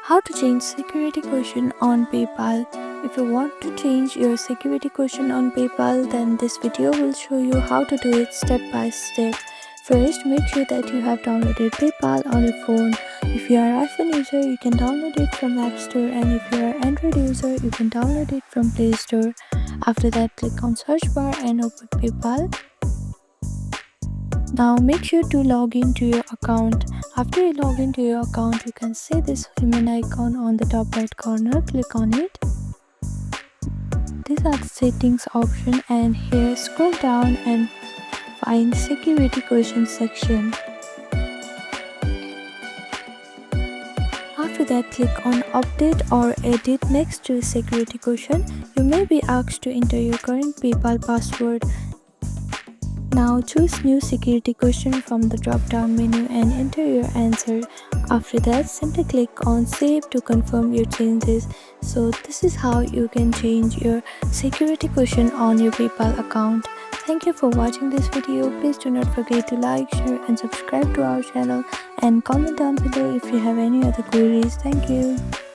How to change security question on PayPal. If you want to change your security question on PayPal, then this video will show you how to do it step by step. First, make sure that you have downloaded PayPal on your phone. If you are iPhone user, you can download it from App Store, and if you are Android user, you can download it from Play Store. After that, click on search bar and open PayPal. Now make sure to log into your account. After you log into your account, you can see this human icon on the top right corner. Click on it. These are the settings option, and here scroll down and find security question section. After that, click on update or edit next to security question. You may be asked to enter your current PayPal password. Now choose new security question from the drop down menu and enter your answer. After that, simply click on save to confirm your changes. So this is how you can change your security question on your PayPal account. Thank you for watching this video. Please do not forget to like, share and subscribe to our channel, and comment down below if you have any other queries. Thank you.